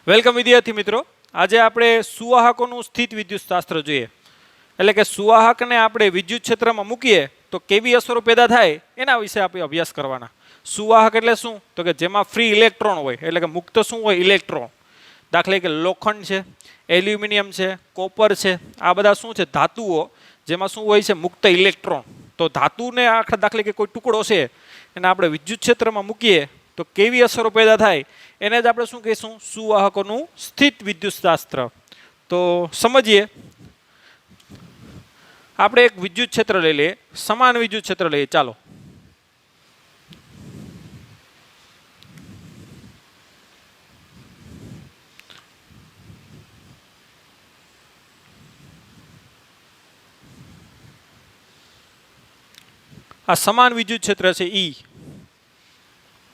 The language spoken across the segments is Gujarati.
વેલકમ વિદ્યાર્થી મિત્રો, આજે આપણે સુવાહકોનું સ્થિત વિદ્યુતશાસ્ત્ર જોઈએ. એટલે કે સુવાહકને આપણે વિદ્યુત ક્ષેત્રમાં મૂકીએ તો કેવી અસરો પેદા થાય એના વિશે આપણે અભ્યાસ કરવાના. સુવાહક એટલે શું? તો કે જેમાં ફ્રી ઇલેક્ટ્રોન હોય, એટલે કે મુક્ત શું હોય? ઇલેક્ટ્રોન. દાખલા કે લોખંડ છે, એલ્યુમિનિયમ છે, કોપર છે, આ બધા શું છે? ધાતુઓ જેમાં શું હોય છે? મુક્ત ઇલેક્ટ્રોન. તો ધાતુને આખા દાખલા કે કોઈ ટુકડો છે એને આપણે વિદ્યુત ક્ષેત્રમાં મૂકીએ તો કેવી અસરો પેદા થાય એને જ આપણે શું કહીશું? સુવાહકોનું સ્થિત વિદ્યુતશાસ્ત્ર. તો સમજીએ. આપણે એક વિદ્યુત ક્ષેત્ર લઈ લઈએ, સમાન વિદ્યુત ક્ષેત્ર લઈએ. ચાલો, આ સમાન વિદ્યુત ક્ષેત્ર છે ઈ.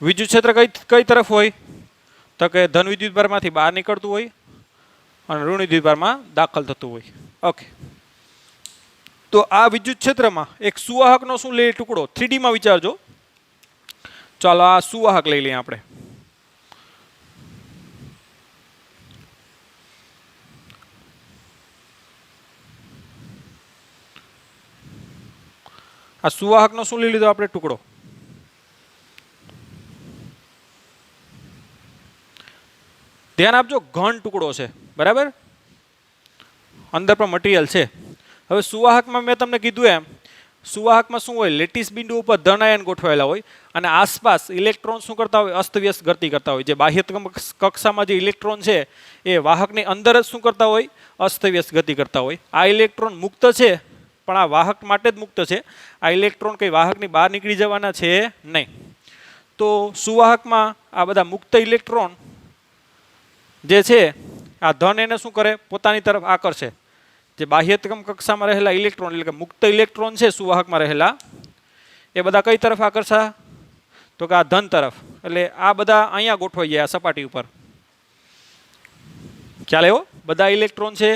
વિદ્યુત ક્ષેત્ર કઈ તરફ હોય? તો કે ધન વિદ્યુતભારમાંથી બહાર નીકળતું હોય અને ઋણ વિદ્યુતભારમાં દાખલ થતું હોય. ઓકે, તો આ વિદ્યુત ક્ષેત્રમાં એક સુવાહકનો શું લઈએ? ટુકડો. 3D માં વિચારજો. ચાલો, આ સુવાહક લઈ લઈએ આપણે. આ સુવાહકનો શું લઈ લીધો આપણે? ટુકડો. ધ્યાન આપજો, ઘન ટુકડો છે, બરાબર? અંદર પણ મટીરિયલ છે. હવે સુવાહકમાં મેં તમને કીધું એમ, સુવાહકમાં શું હોય? લેટિસ બિંદુ ઉપર ધન આયન ગોઠવાયેલા હોય અને આસપાસ ઇલેક્ટ્રોન શું કરતા હોય? અસ્તવ્યસ્ત ગતિ કરતા હોય. જે બાહ્ય કક્ષામાં જે ઇલેક્ટ્રોન છે એ વાહકની અંદર જ શું કરતા હોય? અસ્તવ્યસ્ત ગતિ કરતા હોય. આ ઇલેક્ટ્રોન મુક્ત છે, પણ આ વાહક માટે જ મુક્ત છે. આ ઇલેક્ટ્રોન કઈ વાહકની બહાર નીકળી જવાના છે નહીં. તો સુવાહકમાં આ બધા મુક્ત ઇલેક્ટ્રોન જે છે, આ ધન એને શું કરે? પોતાની તરફ આકર્ષે. જે બાહ્યતમ કક્ષામાં રહેલા ઇલેક્ટ્રોન, એટલે કે મુક્ત ઇલેક્ટ્રોન છે સુવાહકમાં રહેલા, એ બધા કઈ તરફ આકર્ષા? તો કે આ ધન તરફ. એટલે આ બધા અહીંયા ગોઠવાઈ ગયા સપાટી ઉપર. ખ્યાલ આવ્યો? બધા ઇલેક્ટ્રોન છે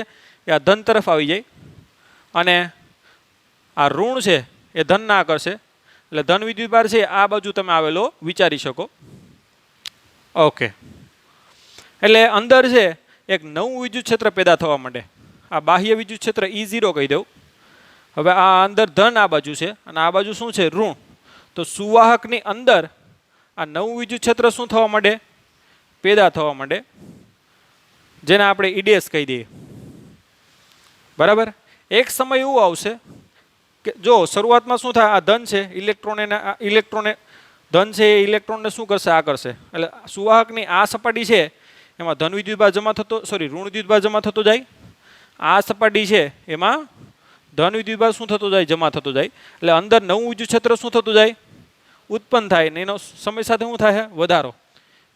એ આ ધન તરફ આવી જાય અને આ ઋણ છે એ ધન ના આકર્ષે. એટલે ધન વિદ્યુતભાર છે આ બાજુ તમે આવેલો વિચારી શકો. ઓકે, એટલે અંદર છે એક નવું વિદ્યુત ક્ષેત્ર પેદા થવા માંડે. આ બાહ્ય વિદ્યુત ક્ષેત્ર E0 કહી દઉં. હવે આ અંદર ધન આ બાજુ છે અને આ બાજુ શું છે? ઋણ. તો સુવાહકની અંદર આ નવું વિદ્યુત ક્ષેત્ર શું થવા માંડે? પેદા થવા માંડે, જેને આપણે ઈડેસ કહી દઈએ. બરાબર? એક સમય એવું આવશે કે જો શરૂઆતમાં શું થાય? આ ધન છે, ઇલેક્ટ્રોને ધન છે એ ઇલેક્ટ્રોનને શું કરશે? આકર્ષે. એટલે સુવાહકની આ સપાટી છે એમાં ધન વિદ્યુતભાર જમા થતો, ઋણ વિદ્યુતભાર જમા થતો જાય. આ સપાટી છે એમાં ધન વિદ્યુતભાર શું થતો જાય? જમા થતો જાય. એટલે અંદર નવું વિદ્યુત ક્ષેત્ર શું થતું જાય? ઉત્પન્ન થાય ને એનો સમય સાથે શું થાય? વધારો.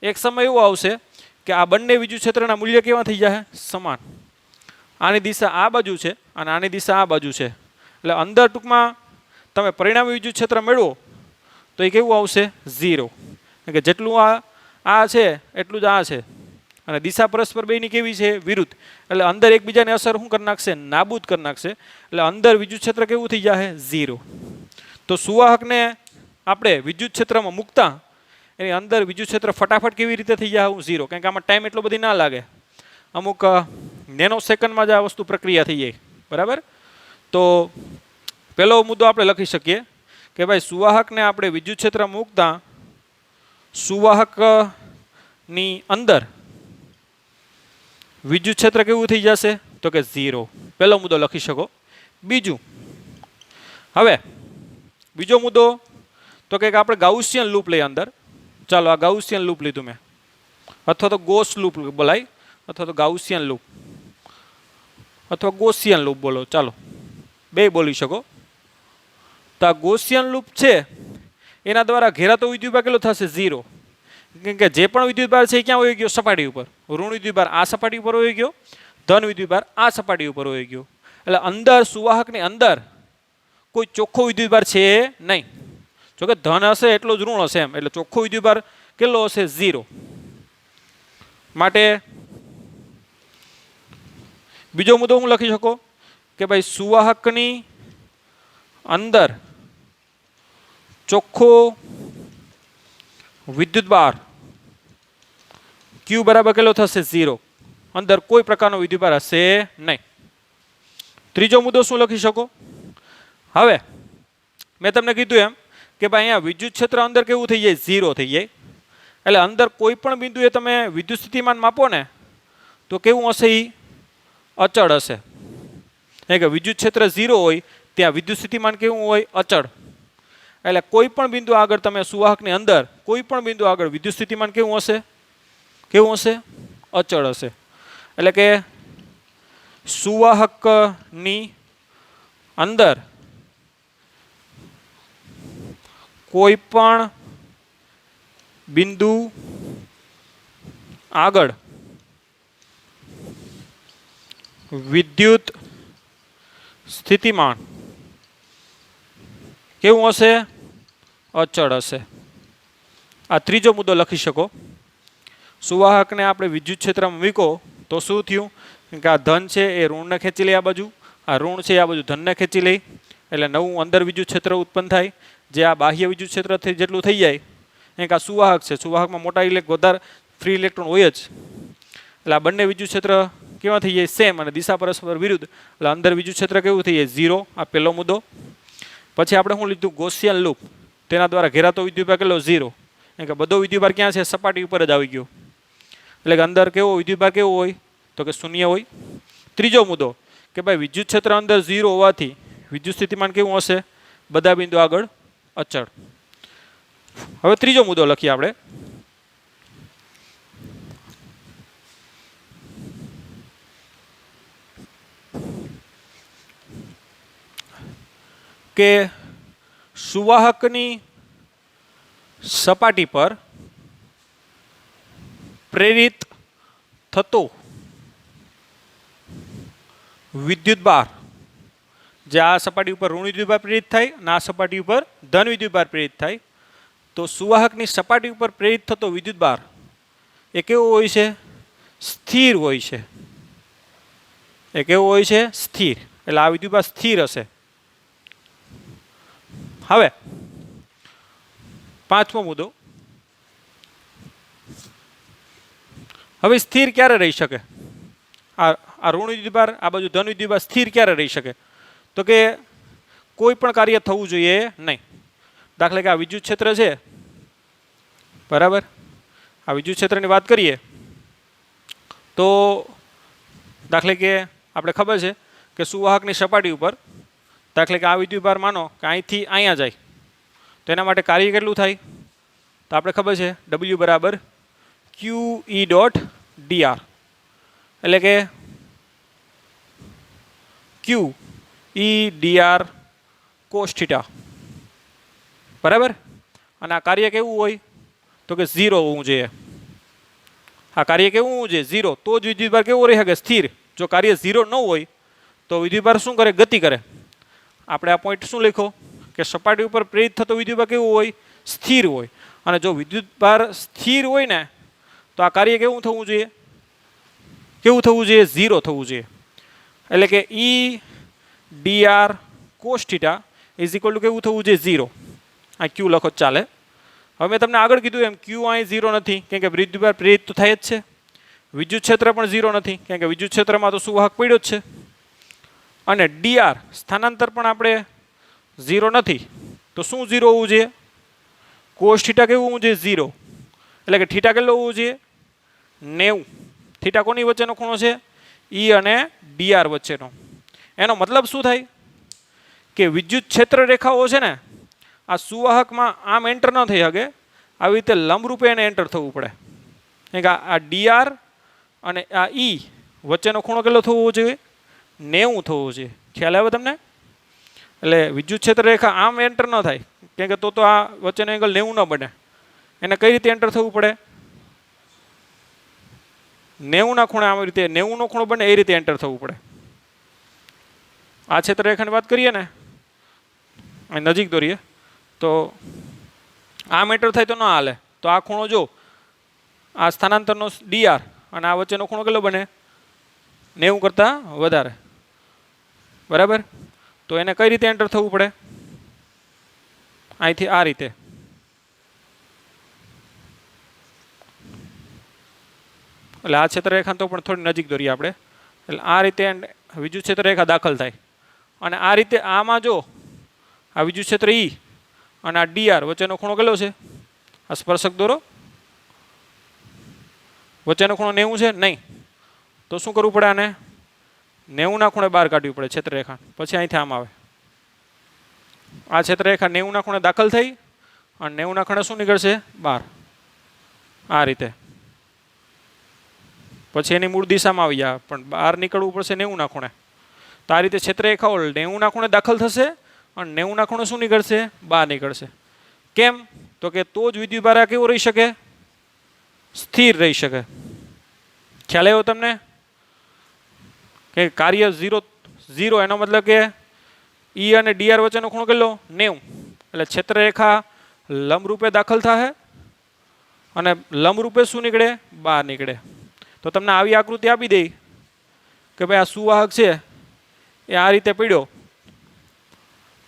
એક સમય એવો આવશે કે આ બંને વિદ્યુત ક્ષેત્રના મૂલ્ય કેવા થઈ જાય? સમાન. આની દિશા આ બાજુ છે અને આની દિશા આ બાજુ છે. એટલે અંદર ટૂંકમાં તમે પરિણામી વિદ્યુત ક્ષેત્ર મેળવો તો એ કેવું આવશે? 0. કે જેટલું આ છે એટલું જ આ છે અને દિશા પરસ્પર બેની કેવી છે? વિરુદ્ધ. એટલે અંદર એકબીજાને અસર શું કરી નાખશે? નાબૂદ કરી નાખશે. એટલે અંદર વિદ્યુત ક્ષેત્ર કેવું થઈ જાય? 0. તો સુવાહકને આપણે વિદ્યુત ક્ષેત્રમાં મૂકતા એની અંદર વિદ્યુત ક્ષેત્ર ફટાફટ કેવી રીતે થઈ જાય? 0. કારણ કે આમાં ટાઈમ એટલો બધી ના લાગે. અમુક નેનો સેકન્ડમાં જ આ વસ્તુ પ્રક્રિયા થઈ જાય. બરાબર? તો પહેલો મુદ્દો આપણે લખી શકીએ કે ભાઈ સુવાહકને આપણે વિદ્યુત ક્ષેત્ર મૂકતા સુવાહકની અંદર વિદ્યુત ક્ષેત્ર કેવું થઈ જશે? તો કે 0. પહેલો મુદ્દો લખી શકો. બીજું, હવે બીજો મુદ્દો તો કે આપણે ગાઉસિયન લૂપ લઈએ અંદર. ચાલો, આ ગાઉસિયન લૂપ લીધું મેં, અથવા તો ગોસ લૂપ બોલાય, અથવા તો ગાઉસિયન લૂપ અથવા ગોસિયન લૂપ બોલો. ચાલો, બે બોલી શકો. તો આ ગોસિયન લૂપ છે એના દ્વારા ઘેરાતો વિદ્યુતભાર કેટલો થશે? 0. કેમ કે જે પણ વિદ્યુતભાર છે એ ક્યાં વહી ગયો? સપાટી ઉપર. ઋણ વિદ્યુતભાર આ સપાટી ઉપર વહી ગયો, ધન વિદ્યુતભાર આ સપાટી ઉપર વહી ગયો. એટલે અંદર સુવાહકની અંદર કોઈ ચોખ્ખો વિદ્યુતભાર છે નહીં. જોકે ધન હશે એટલો જ ઋણ હશે એમ, એટલે ચોખ્ખો વિદ્યુતભાર કેટલો હશે? 0. માટે બીજો મુદ્દો હું લખી શકો કે ભાઈ સુવાહકની અંદર ચોખ્ખો વિદ્યુતભાર ક્યુ બરાબર કેટલો થશે 0. અંદર કોઈ પ્રકારનો વિદ્યુતભાર હશે નહીં. ત્રીજો મુદ્દો શું લખી શકો? હવે મેં તમને કીધું એમ કે ભાઈ અહીંયા વિદ્યુત ક્ષેત્ર અંદર કેવું થઈ જાય? 0 થઈ જાય. એટલે અંદર કોઈ પણ બિંદુએ તમે વિદ્યુત સ્થિતિમાન માપો ને તો કેવું હશે? એ અચળ હશે. કે વિદ્યુત ક્ષેત્ર 0 હોય ત્યાં વિદ્યુત સ્થિતિમાન કેવું હોય? અચળ. એટલે કોઈ પણ બિંદુ આગળ તમે સુવાહકની અંદર કોઈ પણ બિંદુ આગળ વિદ્યુત સ્થિતિમાન કેવું હશે? કેવું હશે? અચળ હશે. એટલે કે સુવાહકની અંદર કોઈ પણ બિંદુ આગળ વિદ્યુત સ્થિતિમાન કેવું હશે? અચળ હશે. આ ત્રીજો મુદ્દો લખી શકો. સુવાહકને આપણે વિદ્યુત ક્ષેત્રમાં મૂકો તો શું થયું? કે આ ધન છે એ ઋણને ખેંચી લે આ બાજુ, આ ઋણ છે આ બાજુ ધનને ખેંચી લે, એટલે નવું અંદર વિદ્યુત ક્ષેત્ર ઉત્પન્ન થાય જે આ બાહ્ય વિદ્યુત ક્ષેત્રથી જેટલું થઈ જાય. એક આ સુવાહક છે, સુવાહકમાં મોટા વધારે ફ્રી ઇલેક્ટ્રોન હોય જ. એટલે આ બંને વિદ્યુત ક્ષેત્ર કેવા થઈ જાય? સેમ, અને દિશા પરસ્પર વિરુદ્ધ. એટલે અંદર વિદ્યુત ક્ષેત્ર કેવું થઈ જાય? 0. આ પહેલો મુદ્દો. પછી આપણે શું લીધું? Gaussian loop. તેના દ્વારા ઘેરાતો વિદ્યુતભાર કેટલો? 0. કે બધો વિદ્યુતભાર ક્યાં છે? સપાટી ઉપર જ આવી ગયો. એટલે કે અંદર કેવો વિદ્યુતભાર કેવો હોય? તો કે શૂન્ય હોય. ત્રીજો મુદ્દો કે ભાઈ વિદ્યુત ક્ષેત્ર અંદર 0 હોવાથી વિદ્યુત સ્થિતિમાન કેવું હશે? બધા બિંદુ આગળ અચળ. હવે ત્રીજો મુદ્દો લખીએ આપણે. કે સુવાહકની સપાટી પર પ્રેરિત થતો વિદ્યુતભાર, જે આ સપાટી ઉપર ઋણ વિદ્યુતભાર પ્રેરિત થાય અને આ સપાટી ઉપર ધન વિદ્યુતભાર પ્રેરિત થાય, તો સુવાહકની સપાટી ઉપર પ્રેરિત થતો વિદ્યુતભાર એ કેવો હોય છે? સ્થિર હોય છે. એ કેવો હોય છે? સ્થિર. એટલે આ વિદ્યુતભાર સ્થિર હશે. હવે પાંચમો મુદ્દો. હવે સ્થિર ક્યારે રહી શકે? આ ઋણ વિદ્યુતભાર આ બાજુ ધન વિદ્યુતભાર સ્થિર ક્યારે રહી શકે? તો કે કોઈ પણ કાર્ય થવું જોઈએ નહીં. દાખલા કે આ વિદ્યુત ક્ષેત્ર છે, બરાબર? આ વિદ્યુત ક્ષેત્રની વાત કરીએ તો દાખલે કે આપણે ખબર છે કે સુવાહકની સપાટી ઉપર દાખલે કે આ વિદ્યુતભાર માનો કે અહીંથી અહીંયા જાય તો એના માટે કાર્ય કેટલું થાય? તો આપણે ખબર છે W બરાબર QE ડોટ DR. એટલે કે QE DR cos θ, બરાબર? અને આ કાર્ય કેવું હોય? તો કે 0 હોવું જોઈએ. આ કાર્ય કેવું હોવું જોઈએ? 0. તો જ વિદ્યુતભાર કેવો રહી શકે? સ્થિર. જો કાર્ય 0 ન હોય તો વિદ્યુતભાર શું કરે? ગતિ કરે. આપણે આ પોઈન્ટ શું લખો? કે સપાટી ઉપર પ્રેરિત થતો વિદ્યુતભાર કેવું હોય? સ્થિર હોય. અને જો વિદ્યુતભાર સ્થિર હોય ને તો આ કાર્ય કેવું થવું જોઈએ? કેવું થવું જોઈએ? 0 થવું જોઈએ. એટલે કે E DR cos θ is equal to કેવું થવું જોઈએ? 0. આ Q લખો ચાલે. હવે મેં તમને આગળ કીધું એમ Q અહીં 0 નથી, કેમ કે વિદ્યુતભાર પ્રેરિત તો થાય જ છે. વિદ્યુત ક્ષેત્ર પણ 0 નથી, કેમ કે વિદ્યુત ક્ષેત્રમાં તો સુવાહક પડ્યો જ છે. અને DR સ્થાનાંતર પણ આપણે 0 નથી, તો શું 0 હોવું જોઈએ? cos θ કેવું હોવું જોઈએ? 0. એટલે કે θ કેટલો હોવું જોઈએ? 90. θ કોની વચ્ચેનો ખૂણો છે? E અને DR વચ્ચેનો. એનો મતલબ શું થાય? કે વિદ્યુત ક્ષેત્ર રેખાઓ છે ને આ સુવાહકમાં આમ એન્ટર ન થઈ શકે, આવી રીતે લંબરૂપે એને એન્ટર થવું પડે. કે આ DR અને આ E વચ્ચેનો ખૂણો કેટલો થવો જોઈએ? 90 થવો જોઈએ. ખ્યાલ આવે તમને? એટલે વિદ્યુત ક્ષેત્ર રેખા આમ એન્ટર ન થાય, કેમ કે તો આ વચ્ચેનો એંગલ 90 ન બને. એને કઈ રીતે એન્ટર થવું પડે? 90 ના ખૂણે આવી રીતે 90 નો ખૂણો બને એ રીતે એન્ટર થવું પડે. આ ક્ષેત્ર રેખાની વાત કરીએ ને, અહીં નજીક દોરીએ તો આમ એન્ટર થાય તો ન હાલે. તો આ ખૂણો જો આ સ્થાનાંતરનો DR અને આ વચ્ચેનો ખૂણો કેટલો બને? 90 કરતાં વધારે, બરાબર? તો એને કઈ રીતે એન્ટર થવું પડે? અહીંથી આ રીતે. એટલે આ ક્ષેત્રરેખા તો પણ થોડી નજીક દોરીએ આપણે. એટલે આ રીતે વિદ્યુત ક્ષેત્રરેખા દાખલ થાય અને આ રીતે આમાં જો આ વિદ્યુત ક્ષેત્ર ઈ અને આ ડીઆર વચ્ચેનો ખૂણો કેટલો છે? આ સ્પર્શક દોરો. વચ્ચેનો ખૂણો 90 છે નહીં, તો શું કરવું પડે? આને 90 ખૂણે બહાર કાઢવી પડે ક્ષેત્રરેખા. પછી અહીંથી આમ આવે આ ક્ષેત્રરેખા 90 ખૂણે દાખલ થઈ અને 90 ખૂણે શું નીકળશે? બહાર. આ રીતે પછી એની મૂળ દિશામાં આવી જાય પણ બહાર નીકળવું પડશે 90 ખૂણે. તો આ રીતે ક્ષેત્રરેખાઓ 90 ખૂણે દાખલ થશે અને 90 ખૂણે શું નીકળશે? બહાર નીકળશે. કેમ? તો કે તો જ વિદ્યુતભાર આ કેવો રહી શકે? સ્થિર રહી શકે. ખ્યાલ આવ્યો તમને? કે કાર્ય 0 એનો મતલબ કે ઈ અને ડીઆર વચ્ચેનો ખૂણો કેટલો? 90. એટલે ક્ષેત્રરેખા લંબરૂપે દાખલ થાય અને લંબરૂપે શું નીકળે? બહાર નીકળે. તો તમને આવી આકૃતિ આપી દઈ કે ભાઈ આ સુવાહક છે એ આ રીતે પડ્યો,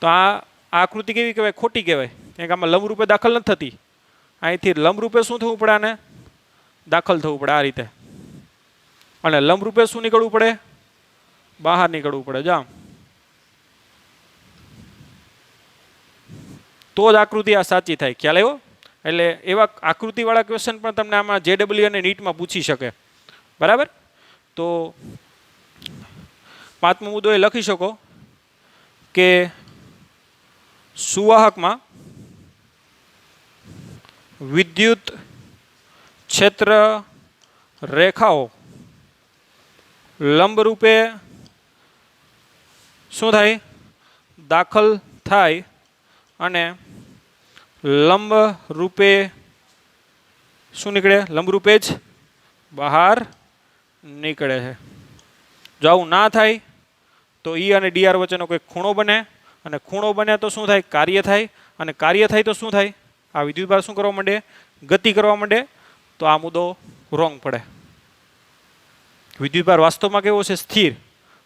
તો આ આકૃતિ કેવી કહેવાય? ખોટી કહેવાય. કારણ કે આમાં લંબરૂપે દાખલ નથી થતી. અહીંથી લંબરૂપે શું થવું પડે? આને દાખલ થવું પડે આ રીતે. અને લંબરૂપે શું નીકળવું પડે? બહાર નીકળવું પડે. જામ તો જ આકૃતિ આ સાચી થાય. ખ્યાલ આવ્યો? એટલે એવા આકૃતિવાળા ક્વેશ્ચન પણ તમને આમાં JEE અને નીટમાં પૂછી શકે. બરાબર? તો પાંચમો મુદ્દો એ લખી શકો કે સુવાહકમાં વિદ્યુત ક્ષેત્ર રેખાઓ લંબરૂપે શું થાય? દાખલ થાય અને લંબ રૂપે શું નીકળે? લંબરૂપે જ બહાર નીકળે છે. જો આવું ના થાય તો ઈ અને ડીઆર વચ્ચેનો કોઈ ખૂણો બને અને ખૂણો બને તો શું થાય? કાર્ય થાય અને કાર્ય થાય તો શું થાય? આ વિદ્યુતભાર શું કરવા માંડે? ગતિ કરવા માંડે. તો આ મુદ્દો રોંગ પડે. વિદ્યુતભાર વાસ્તવમાં કેવો છે? સ્થિર.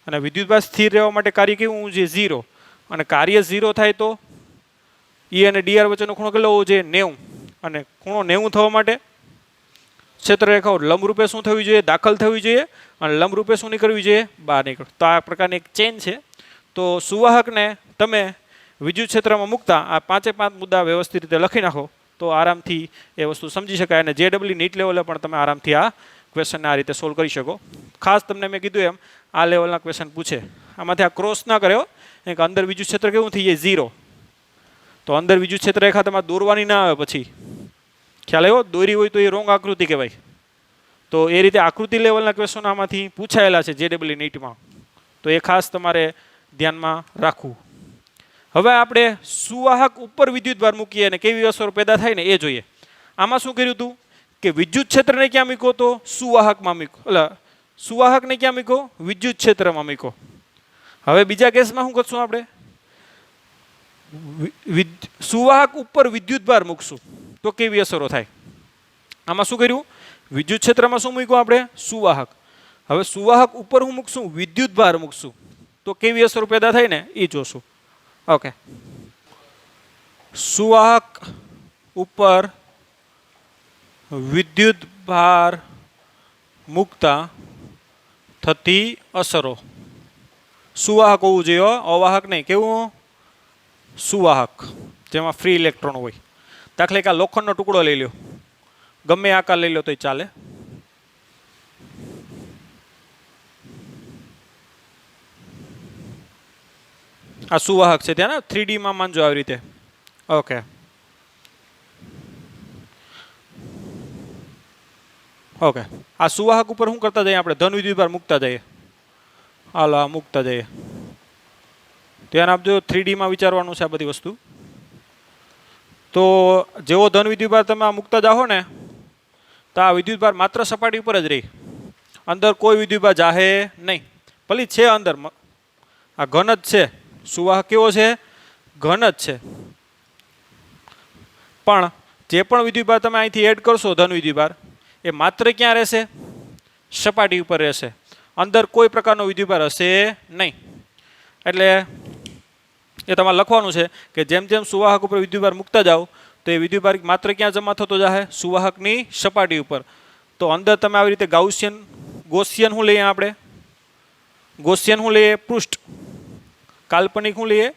અને વિદ્યુતભાર સ્થિર રહેવા માટે કાર્ય કેવું હોવું જોઈએ? 0. અને કાર્ય 0 થાય તો ઈ અને ડીઆર વચ્ચેનો ખૂણો કેટલો હોવો જોઈએ? 90. અને ખૂણો 90 થવા માટે ક્ષેત્રરેખાઓ લંબરૂપે શું થવી જોઈએ? દાખલ થવી જોઈએ અને લંબરૂપે શું નીકળવી જોઈએ? બહાર નીકળ. તો આ પ્રકારની એક ચેન છે. તો સુવાહકને તમે વિદ્યુત ક્ષેત્રમાં મૂકતા આ 5 મુદ્દા વ્યવસ્થિત રીતે લખી નાખો તો આરામથી એ વસ્તુ સમજી શકાય. અને JEE નીટ લેવલે પણ તમે આરામથી આ ક્વેશ્ચનને આ રીતે સોલ્વ કરી શકો. ખાસ તમને મેં કીધું એમ આ લેવલના ક્વેશ્ચન પૂછે. આમાંથી આ ક્રોસ ના કર્યો કે અંદર વિદ્યુત ક્ષેત્ર કેવું થઈ જાય? 0. તો અંદર વિદ્યુત ક્ષેત્ર રેખા તમારે દોરવાની ના આવે. પછી ખ્યાલ આવ્યો? દોરી હોય તો એ રોંગ આકૃતિ કહેવાય. તો એ રીતે આકૃતિ લેવલના ક્વેશ્ચન આમાંથી પૂછાયેલા છે JEE નીટમાં. તો એ ખાસ તમારે ધ્યાનમાં રાખવું. હવે આપણે સુવાહક ઉપર વિદ્યુતભાર મૂકીએ અને કેવી અસરો પેદા થાય ને એ જોઈએ. આમાં શું કર્યું હતું કે વિદ્યુત ક્ષેત્રને ક્યાં મૂકો? તો સુવાહકમાં મૂકો. એટલે સુવાહકને ક્યાં મૂકો? વિદ્યુત ક્ષેત્રમાં મૂકો. હવે બીજા કેસમાં શું કરશું આપણે? સુવાહક ઉપર વિદ્યુતભાર મૂકશું તો કેવી અસરો થાય? આમાં શું કર્યું? વિદ્યુત ક્ષેત્રમાં શું મૂક્યું આપણે? સુવાહક. હવે સુવાહક ઉપર હું મૂકશું? વિદ્યુતભાર મૂકશું તો કેવી અસરો પેદા થાય ને એ જોશું. ઓકે. સુવાહક ઉપર વિદ્યુતભાર મૂકતા થતી અસરો. સુવાહક હોવું જોઈએ, અવાહક નહીં. કેવું? સુવાહક જેમાં ફ્રી ઇલેક્ટ્રોન હોય. દાખલા કે આ લોખંડનો ટુકડો લઈ લો, ગમે આકાર લઈ લો તો ચાલે. આ સુવાહક છે ત્યાં 3D માં માનજો આવી રીતે. ઓકે. ઓકે. આ સુવાહક ઉપર શું કરતા જઈએ આપણે? ધન વિદ્યુતભાર મૂકતા જઈએ. હાલો આ મૂકતા જઈએ. ધ્યાન આપજો, 3D માં વિચારવાનું છે આ બધી વસ્તુ. તો જેવો ધન વિદ્યુતભાર તમે આ મૂકતા જાઓ ને તો આ વિદ્યુતભાર માત્ર સપાટી ઉપર જ રહી. અંદર કોઈ વિદ્યુતભાર જાહે નહીં. ભલે છે અંદર, આ ઘન જ છે. સુવાહક કેવો છે? ઘન જ છે. પણ જે પણ વિદ્યુતભાર તમે અહીંથી એડ કરશો ધન વિદ્યુતભાર એ માત્ર ક્યાં રહેશે? સપાટી ઉપર રહેશે. અંદર કોઈ પ્રકારનો વિદ્યુતભાર હશે નહીં. એટલે એ તમારે લખવાનું છે કે જેમ જેમ સુવાહક ઉપર વિદ્યુતભાર મૂકતા જાઓ તો એ વિદ્યુતભાર માત્ર ક્યાં જમા થતો જાહે? સુવાહકની સપાટી ઉપર. તો અંદર તમે આવી રીતે ગોસિયન શું લઈએ આપણે? ગોસિયન શું લઈએ? પૃષ્ઠ. કાલ્પનિક શું લઈએ?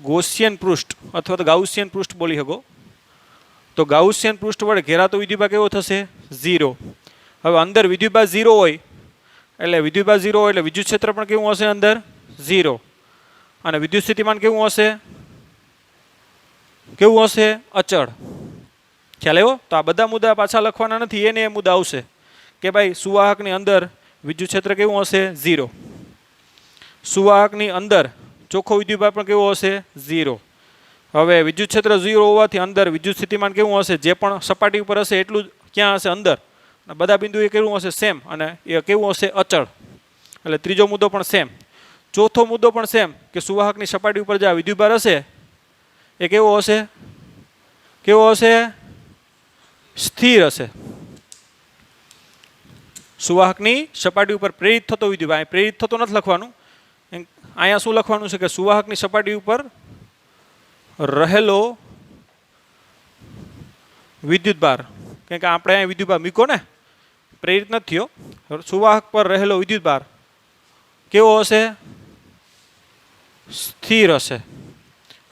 ગોસિયન પૃષ્ઠ અથવા તો ગાઉસિયન પૃષ્ઠ બોલી શકો. તો ગાઉસિયન પૃષ્ઠ વડે ઘેરાતો વિદ્યુતભાર કેવો થશે? 0. હવે અંદર વિદ્યુતભાર 0 હોય એટલે વિદ્યુતભાર 0 હોય એટલે વિદ્યુત ક્ષેત્ર પણ કેવું હશે? અંદર 0. અને વિદ્યુત સ્થિતિમાન કેવું હશે? કેવું હશે? અચળ. ખ્યાલ આવ્યો? તો આ બધા મુદ્દા પાછા લખવાના નથી, એને એ મુદ્દા આવશે કે ભાઈ સુવાહકની અંદર વિદ્યુત ક્ષેત્ર કેવું હશે? 0. સુવાહકની અંદર ચોખ્ખો વિદ્યુતભાર પણ કેવો હશે? 0. હવે વિદ્યુત ક્ષેત્ર 0 હોવાથી અંદર વિદ્યુત સ્થિતિમાન કેવું હશે? જે પણ સપાટી ઉપર હશે એટલું જ ક્યાં હશે? અંદર. બધા બિંદુ એ કેવું હશે? સેમ. અને એ કેવું હશે? અચળ. એટલે ત્રીજો મુદ્દો પણ સેમ. ચોથો મુદ્દો પણ સેમ કે સુવાહકની સપાટી ઉપર જે આ વિદ્યુતભાર હશે એ કેવો હશે? કેવો હશે? સ્થિર હશે. સુવાહકની સપાટી ઉપર પ્રેરિત થતો વિદ્યુતભાર, પ્રેરિત થતો નથી લખવાનું, અહીંયા શું લખવાનું છે કે સુવાહકની સપાટી ઉપર રહેલો વિદ્યુતભાર. કારણ કે આપણે અહીંયા વિદ્યુતભાર મૂકો ને, પ્રેરિત નથી થયો. સુવાહક પર રહેલો વિદ્યુતભાર કેવો હશે? સ્થિર હશે.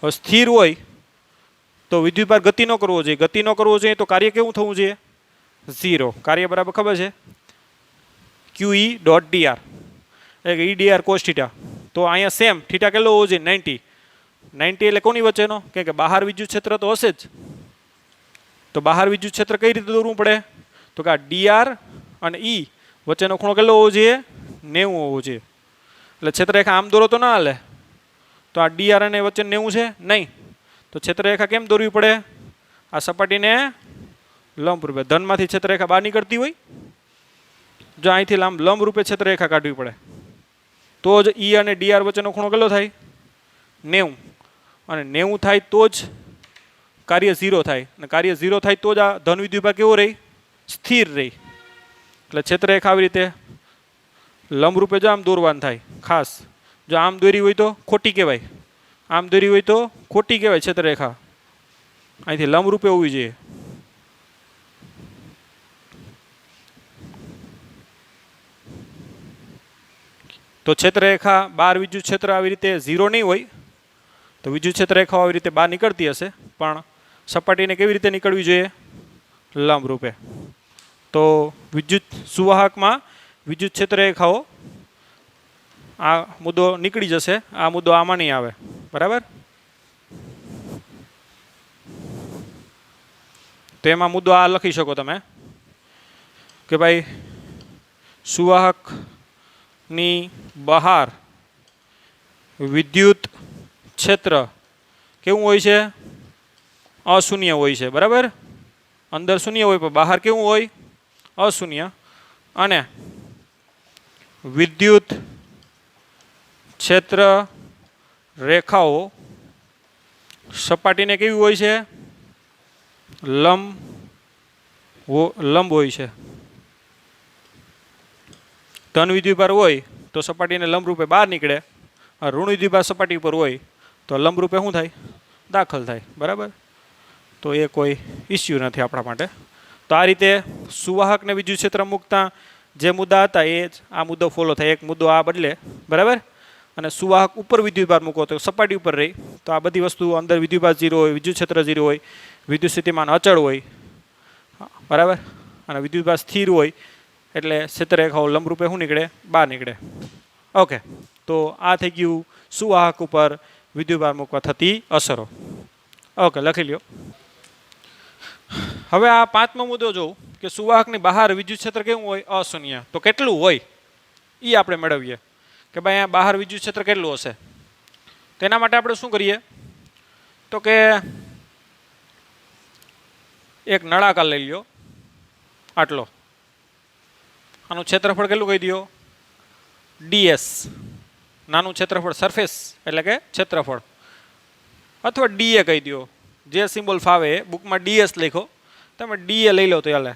હવે સ્થિર હોય તો વિદ્યુતભાર ગતિ ન કરવો જોઈએ. ગતિ ન કરવો જોઈએ તો કાર્ય કેવું થવું જોઈએ? 0. કાર્ય બરાબર ખબર છે? QE.dr એટલે EDR cos θ. તો અહીંયા સેમ થીટા કેટલો હોવો જોઈએ? 90. 90 એટલે કોની વચ્ચેનો? કેમ કે બહાર વિદ્યુત ક્ષેત્ર તો હશે જ. તો બહાર વિદ્યુત ક્ષેત્ર કઈ રીતે દોરવું પડે? તો કે આ DR અને E વચ્ચેનો ખૂણો કેટલો હોવો જોઈએ? 90 હોવો જોઈએ. એટલે ક્ષેત્રરેખા આમ દોરો તો ના હાલે. તો આ DR અને વચ્ચે 90 છે? નહીં. તો ક્ષેત્રરેખા કેમ દોરવી પડે? આ સપાટીને લંબ રૂપે. ધનમાંથી ક્ષેત્રરેખા બહાર નીકળતી હોય, જો અહીંથી લંબ રૂપે ક્ષેત્રરેખા કાઢવી પડે તો જ E અને DR વચ્ચેનો ખૂણો કેટલો થાય? 90. અને 90 થાય તો જ કાર્ય 0 થાય. અને કાર્ય 0 થાય તો જ આ ધન વિદ્યુતભાર કેવો રહે? સ્થિર રહે. એટલે ક્ષેત્રરેખા આવી રીતે લંબ રૂપે જો આમ દોરવાનું થાય. ખાસ જો આમ દોરી હોય તો ખોટી કહેવાય, આમ દોરી હોય તો ખોટી કહેવાય ક્ષેત્રરેખા. અહીંથી લંબ રૂપે હોવી જોઈએ. તો ક્ષેત્રરેખા બહાર વિદ્યુત ક્ષેત્ર આવી રીતે 0 નહીં હોય તો વિદ્યુત ક્ષેત્રરેખાઓ આવી રીતે બહાર નીકળતી હશે, પણ સપાટીને કેવી રીતે નીકળવી જોઈએ? લંબ રૂપે. તો વિદ્યુત સુવાહકમાં વિદ્યુત ક્ષેત્રરેખાઓ આ મુદ્દો નીકળી જશે. આ મુદ્દો આમાં નહીં આવે. બરાબર? તો એમાં મુદ્દો આ લખી શકો તમે કે ભાઈ સુવાહકની બહાર વિદ્યુત ક્ષેત્ર કેવું હોય છે? અશૂન્ય હોય છે. બરાબર? અંદર શૂન્ય હોય પણ બહાર કેવું હોય? અશૂન્ય. અને વિદ્યુત ક્ષેત્ર રેખાઓ સપાટીને કેવી હોય છે? લંબ હોય છે. ધન વિદ્યુતભાર હોય તો સપાટીને લંબ રૂપે બહાર નીકળે. ઋણ વિદ્યુતભાર સપાટી પર હોય તો લંબ રૂપે શું થાય? દાખલ થાય. બરાબર? તો એ કોઈ ઇસ્યુ નથી આપણા માટે. તો આ રીતે સુવાહકને વિદ્યુત ક્ષેત્ર મૂકતા જે મુદ્દા હતા એ જ આ મુદ્દો ફોલો થાય. એક મુદ્દો આ બદલે. બરાબર? અને સુવાહક ઉપર વિદ્યુતભાર મૂકો તો સપાટી ઉપર રહી તો આ બધી વસ્તુ અંદર વિદ્યુતભાર 0 હોય, વિદ્યુત ક્ષેત્ર 0 હોય, વિદ્યુત સ્થિતિમાન અચળ હોય. બરાબર? અને વિદ્યુતભાર સ્થિર હોય એટલે ક્ષેત્રરેખાઓ લંબરૂપે શું નીકળે? બહાર નીકળે. ઓકે. તો આ થઈ ગયું સુવાહક ઉપર વિદ્યુતભાર મૂકવા થતી અસરો. ઓકે, લખી લ્યો. હવે આ પાંચમો મુદ્દો જોઉં કે સુવાહકની બહાર વિદ્યુત ક્ષેત્ર કેવું હોય? અશૂન્ય. તો કેટલું હોય એ આપણે મેળવીએ કે ભાઈ અહીંયા બહાર વિદ્યુત ક્ષેત્ર કેટલું હશે. તેના માટે આપણે શું કરીએ તો કે એક નળાકાર લઈ લ્યો આટલો. આનું ક્ષેત્રફળ કેટલું કહી દો? DS. નાનું ક્ષેત્રફળ સરફેસ એટલે કે ક્ષેત્રફળ, અથવા DA કહી દો. જે સિમ્બોલ ફાવે. બુકમાં DS લખો, તમે DA લઈ લો તો ચાલે.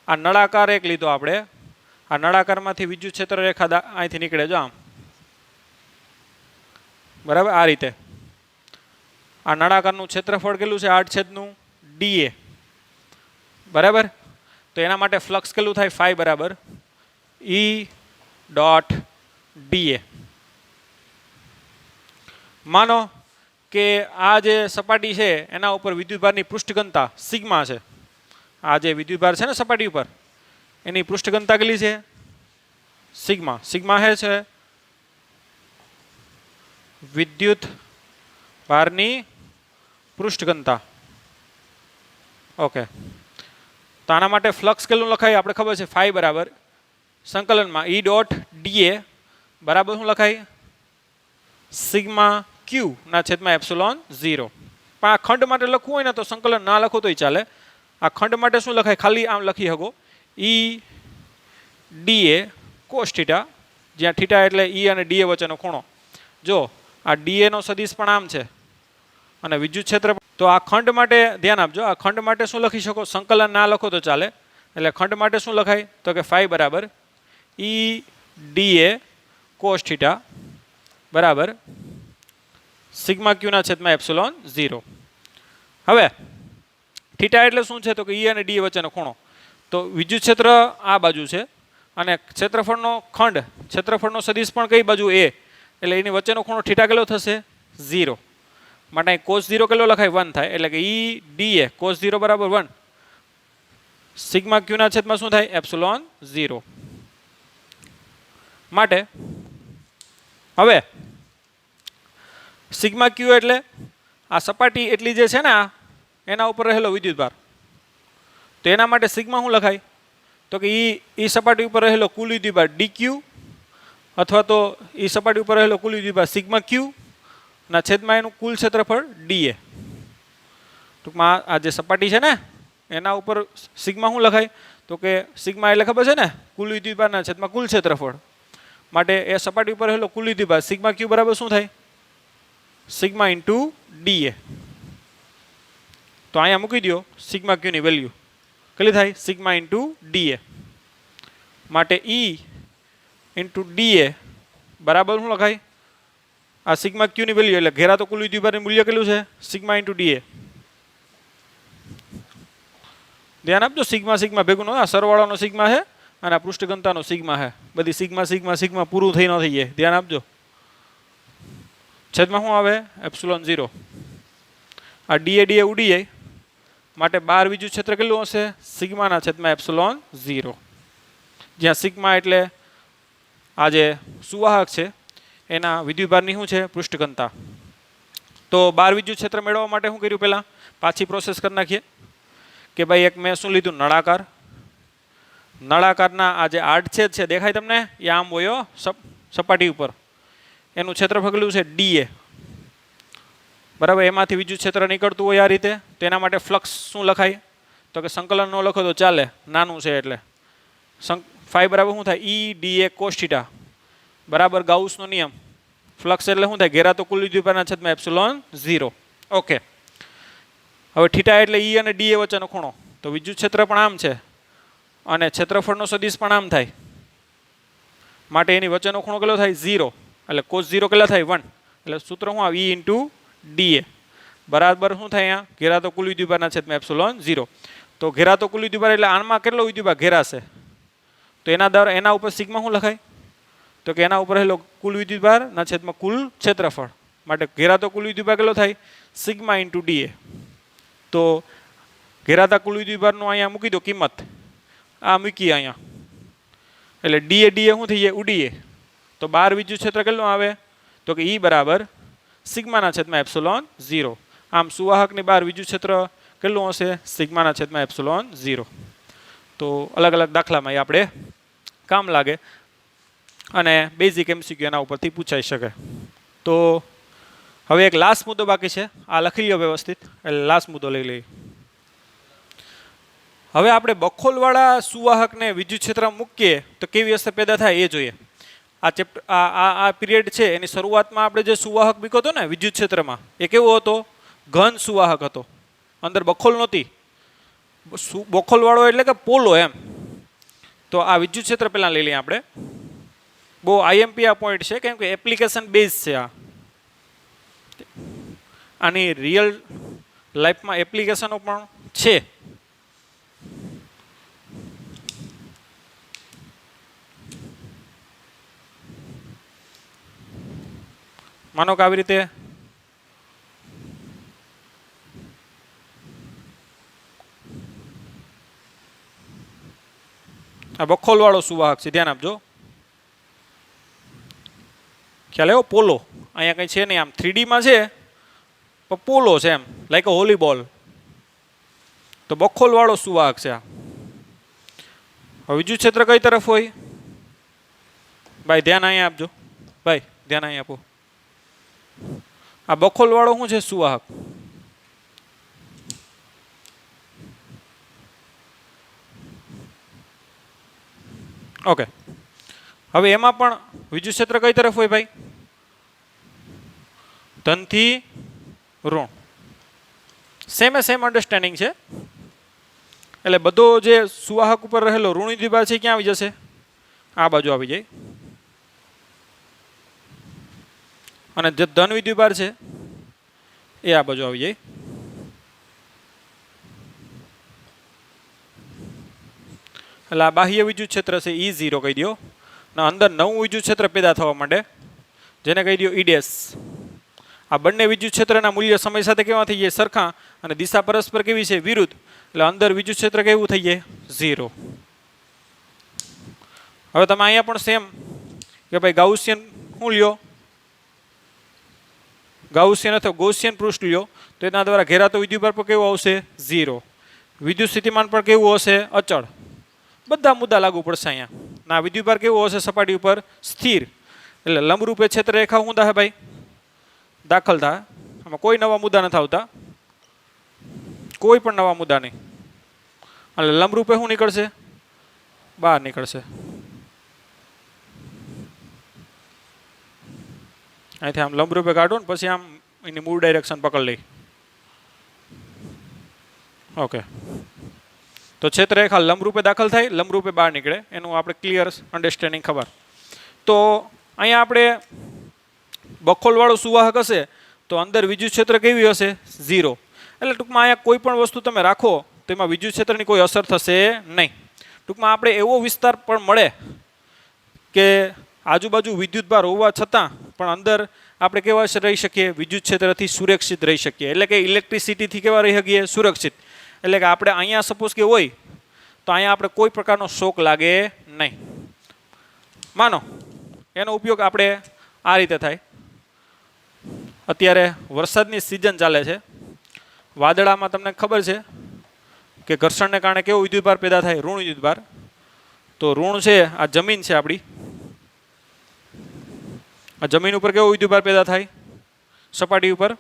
આ નળાકાર એક લીધો આપણે. આ નળાકારમાંથી વિદ્યુત ક્ષેત્ર રેખા અહીંથી નીકળે જો આમ. બરાબર? આ રીતે આ નળાકારનું ક્ષેત્રફળ કેટલું છે? 8/નું DA. બરાબર? તો એના માટે ફ્લક્સ કેટલું થાય ફાઈ બરાબર ઈ ડોટ ડીએ. માનો કે આ જે સપાટી છે એના ઉપર વિદ્યુતભારની પૃષ્ઠઘનતા સિગ્મા છે. આ જે વિદ્યુતભાર છે ને સપાટી ઉપર એની પૃષ્ઠઘનતા કેટલી છે સિગ્મા. સિગ્મા છે વિદ્યુત ભારની પૃષ્ઠઘનતા. ઓકે, તો આના માટે ફ્લક્સ કેટલું લખાય આપણે ખબર છે ફાઈ બરાબર સંકલનમાં ઈ ડોટ ડીએ બરાબર શું લખાય સિગ્મા ક્યુ ના છેદમાં એપ્સિલોન 0. પણ આ ખંડ માટે લખવું હોય ને તો સંકલન ના લખો તોય ચાલે. આ ખંડ માટે શું લખાય ખાલી આમ લખી શકો ઈ ડીએ કોસ થીટા, જ્યાં થીટા એટલે ઈ અને ડીએ વચ્ચેનો ખૂણો. જો આ ડીએ નો સદિશ પણ આમ છે અને વિદ્યુત ક્ષેત્ર, તો આ ખંડ માટે ધ્યાન આપજો. આ ખંડ માટે શું લખી શકો સંકલન ના લખો તો ચાલે. એટલે ખંડ માટે શું લખાય તો કે ફાઈ બરાબર ઈ ડીએ કોસ થીટા બરાબર સિગ્મા ક્યુ ના છેદમાં એપ્સિલોન 0. હવે થીટા એટલે શું છે તો કે ઈ અને ડી વચ્ચેનો ખૂણો. તો વિદ્યુત ક્ષેત્ર આ બાજુ છે અને ક્ષેત્રફળનો ખંડ ક્ષેત્રફળનો સદિશ પણ કઈ બાજુ એ, એટલે એની વચ્ચેનો ખૂણો થીટા કેટલો થશે 0. માટે અહીં કોસ 0 કેટલો લખાય 1 થાય. એટલે કે ઈ ડીએ કોસ 0 બરાબર 1 સિગ્મા ક્યુ ના છેદમાં શું થાય એપ્સિલોન 0. માટે હવે સિગ્મા ક્યુ એટલે આ સપાટી એટલી જે છે ને એના ઉપર રહેલો વિદ્યુતભાર. તો એના માટે સિગ્મા શું લખાય તો કે ઈ સપાટી ઉપર રહેલો કુલ વિદ્યુતભાર ડી ક્યુ અથવા તો ઈ સપાટી ઉપર રહેલો કુલ વિદ્યુતભાર સિગ્મા ક્યુ ના છેદમાં એનું કુલ ક્ષેત્રફળ ડીએ. ટૂંકમાં આ જે સપાટી છે ને એના ઉપર સિગ્મા શું લખાય તો કે સિગ્મા એટલે ખબર છે ને કુલ વિદ્યુતભારના છેદમાં કુલ ક્ષેત્રફળ. માટે એ સપાટી ઉપર રહેલો કુલ વિદ્યુતભાર સિગ્મા ક્યુ બરાબર શું થાય સિગ્મા ઇન્ટુ ડીએ. તો અહીંયા મૂકી દો સિગ્મા ક્યુની વેલ્યુ કેટલી થાય સિગ્મા ઇન્ટુ ડીએ. માટે ઈ ઇન્ટુ ડીએ બરાબર શું લખાય આ સિગ્મા ક્યુની વેલ્યુ એટલે ઘેરાતો કુલ વિદ્યુતભારનું મૂલ્ય કેટલું છે સિગ્મા ઇન્ટુ ડીએ. ધ્યાન આપજો સિગ્મા સિગ્મા ભેગું આ સરવાળાનો સિગ્મા છે અને આ પૃષ્ઠઘનતાનો સિગ્મા છે. બધી સિગ્મા સિગ્મા સિગ્મા પૂરું થઈ ન થઈ જાય ધ્યાન આપજો. છેદમાં શું આવે એપ્સિલોન 0. આ ડીએ ડીએ ઉડી જાય માટે બહાર વિદ્યુત ક્ષેત્ર કેટલું હશે સિગ્માના છેદમાં એપ્સિલોન 0. જ્યાં સિગ્મા એટલે આ જે સુવાહક છે એના વિદ્યુતભારની શું છે પૃષ્ઠઘનતા. તો બહાર વિદ્યુત ક્ષેત્ર મેળવવા માટે શું કર્યું પહેલાં પાછી પ્રોસેસ કરી નાખીએ કે ભાઈ એક મેં શું લીધું નળાકાર. નળાકારના આ જે આડછેદ છે દેખાય તમને એ આમ હોય સપાટી ઉપર એનું ક્ષેત્રફળ કેટલું છે ડીએ બરાબર. એમાંથી વિદ્યુત ક્ષેત્ર નીકળતું હોય આ રીતે. તેના માટે ફ્લક્સ શું લખાય તો કે સંકલન ન લખો તો ચાલે નાનું છે એટલે ફાઈ બરાબર શું થાય ઈ ડીએ કોસ થીટા બરાબર ગાઉસનો નિયમ. ફ્લક્સ એટલે શું થાય ઘેરાતો કુલ વિદ્યુતભારના છેદમાં એપ્સિલોન 0. ઓકે, હવે થીટા એટલે ઈ અને ડીએ વચ્ચેનો ખૂણો. તો વિદ્યુત ક્ષેત્ર પણ આમ છે અને ક્ષેત્રફળનો સદિશ પણ આમ થાય. માટે એની વચ્ચેનો ખૂણો કેટલો થાય 0. એટલે કોસ 0 કેટલા થાય 1. એટલે સૂત્ર શું આવે ઈ ઇન્ટુ ડીએ બરાબર શું થાય અહીંયા ઘેરાતો કુલ વિદ્યુતભારના છેદમાં એપ્સિલોન 0. તો ઘેરાતો કુલ વિદ્યુતભાર એટલે આમાં કેટલો વિદ્યુતભાર ઘેરાશે તો એના ઉપર સિગ્મા શું લખાય તો કે એના ઉપર રહેલો કુલ વિદ્યુતભારના છેદમાં કુલ ક્ષેત્રફળ. માટે ઘેરાતો કુલ વિદ્યુતભાર કેટલો થાય સિગ્મા ઇન્ટુ ડીએ. તો ઘેરાતા કુલ વિદ્યુતભારનું અહીંયા મૂકી દો કિંમત આ મૂકીએ અહીંયા એટલે ડીએ ડીએ શું થઈ જાય ઉડીએ. તો બહાર વિદ્યુત ક્ષેત્ર કેટલું આવે તો કે ઈ બરાબર સિગ્માના છેદમાં એપ્સિલોન 0. આમ સુવાહકની બહાર વિદ્યુત ક્ષેત્ર કેટલું હશે સિગ્માના છેદમાં એપ્સિલોન 0. તો અલગ અલગ દાખલામાં એ આપણે કામ લાગે અને બેઝિક એમસીક્યુ એના ઉપરથી પૂછાઈ શકે. તો હવે એક લાસ્ટ મુદ્દો બાકી છે આ લખી લો વ્યવસ્થિત એટલે લાસ્ટ મુદ્દો લઈ લઈએ. હવે આપણે બખોલવાળા સુવાહકને વિદ્યુત ક્ષેત્ર મૂકીએ તો કેવી અસર પેદા થાય એ જોઈએ. આ ચેપ્ટર આ પીરિયડ છે એની શરૂઆતમાં આપણે જે સુવાહક મૂક્યો હતો ને વિદ્યુત ક્ષેત્રમાં એ કેવો હતો ઘન સુવાહક હતો. અંદર બખોલ નહોતી. બખોલવાળો એટલે કે પોલો એમ. તો આ વિદ્યુત ક્ષેત્ર પહેલાં લઈ લઈએ આપણે. બહુ આઈએમપી આ પોઈન્ટ છે કેમ કે એપ્લિકેશન બેઝ છે આની રિયલ લાઈફમાં એપ્લિકેશનો પણ છે. માનો કે આવી રીતે આ બખોલવાળો સુવાહક છે, ધ્યાન આપજો. ખ્યાલ આવ્યો? પોલો અહીંયા કંઈ છે નહીં, આમ 3D માં છે પણ પોલો છે એમ, લાઈક અ વોલીબોલ. તો બખોલવાળો સુવાહક છે આ. હવે વિદ્યુત ક્ષેત્ર કઈ તરફ હોય? ભાઈ ધ્યાન અહીંયા આપજો, ભાઈ ધ્યાન અહીંયા આપો. આ બખોલવાળો શું છે? સુવાહક. ઓકે, હવે એમાં પણ વિદ્યુત ક્ષેત્ર કઈ તરફ હોય ભાઈ? ધનથી ઋણ. સેમ અન્ડરસ્ટેન્ડિંગ છે. એટલે બધો જે સુવાહક ઉપર રહેલો ઋણ વિદ્યુતભાર છે ક્યાં આવી જશે? આ બાજુ આવી જાય. અને જે ધન વિદ્યુતભાર છે એ આ બાજુ આવી જાય. એટલે આ બાહ્ય વિદ્યુત ક્ષેત્ર છે E0 કહી દો. અને અંદર નવું વિદ્યુત ક્ષેત્ર પેદા થવા માંડે જેને કહી દો E'. આ બંને વિદ્યુત ક્ષેત્રના મૂલ્ય સમય સાથે કેવા થઈ જાય? સરખા. અને દિશા પરસ્પર કેવી છે? વિરુદ્ધ. એટલે અંદર વિદ્યુત ક્ષેત્ર કેવું થઈ જાય? 0. હવે તમે અહીંયા પણ સેમ કે ભાઈ ગાઉસિયન શું લ્યો? ગાઉસિયન અથવા ગૌસિયન પૃષ્ઠ લ્યો તો એના દ્વારા ઘેરાતો વિદ્યુતભાર પર કેવું આવશે? 0. વિદ્યુત સ્થિતિમાન પણ કેવું હશે? અચળ. બધા મુદ્દા લાગુ પડશે અહીંયા. ના વિદ્યુતભાર કેવો હશે? સપાટી ઉપર સ્થિર. એટલે લંબરૂપે ક્ષેત્રરેખા શું થાય ભાઈ? દાખલ થાય. આમાં કોઈ નવા મુદ્દા નથી આવતા, કોઈ પણ નવા મુદ્દા નહીં. એટલે લંબરૂપે શું નીકળશે? બહાર નીકળશે. અહીંથી આમ લંબરૂપે કાઢો ને પછી આમ એની મૂળ ડાયરેક્શન પકડ લઈ. ઓકે, તો ક્ષેત્રરેખા લંબરૂપે દાખલ થાય, લંબરૂપે બહાર નીકળે, એનું આપણે ક્લિયર અન્ડરસ્ટેન્ડિંગ ખબર. તો અહીંયા આપણે બખોલવાળો સુવાહક હશે તો અંદર વિદ્યુત ક્ષેત્ર કેવી હશે? 0. એટલે ટૂંકમાં અહીંયા કોઈ પણ વસ્તુ તમે રાખો તો એમાં વિદ્યુત ક્ષેત્રની કોઈ અસર થશે નહીં. ટૂંકમાં આપણે એવો વિસ્તાર પણ મળે કે આજુબાજુ વિદ્યુતભાર હોવા છતાં પણ અંદર આપણે કેવા રહી શકીએ? વિદ્યુત ક્ષેત્રથી સુરક્ષિત રહી શકીએ. એટલે કે ઇલેક્ટ્રિસિટીથી કેવા રહી શકીએ? સુરક્ષિત. એટલે કે આપણે અહીંયા સપોઝ કે હોય તો અહીંયા આપણે કોઈ પ્રકારનો શોક લાગે નહીં. માનો એનો ઉપયોગ આપણે આ રીતે થાય. અત્યારે વરસાદની સિઝન ચાલે છે, વાદળામાં તમને ખબર છે કે ઘર્ષણને કારણે કેવો વિદ્યુતભાર પેદા થાય? ઋણ વિદ્યુતભાર. તો ઋણ છે આ જમીન છે આપણી, આ જમીન ઉપર કેવો વિદ્યુતભાર પેદા થાય? સપાટી ઉપર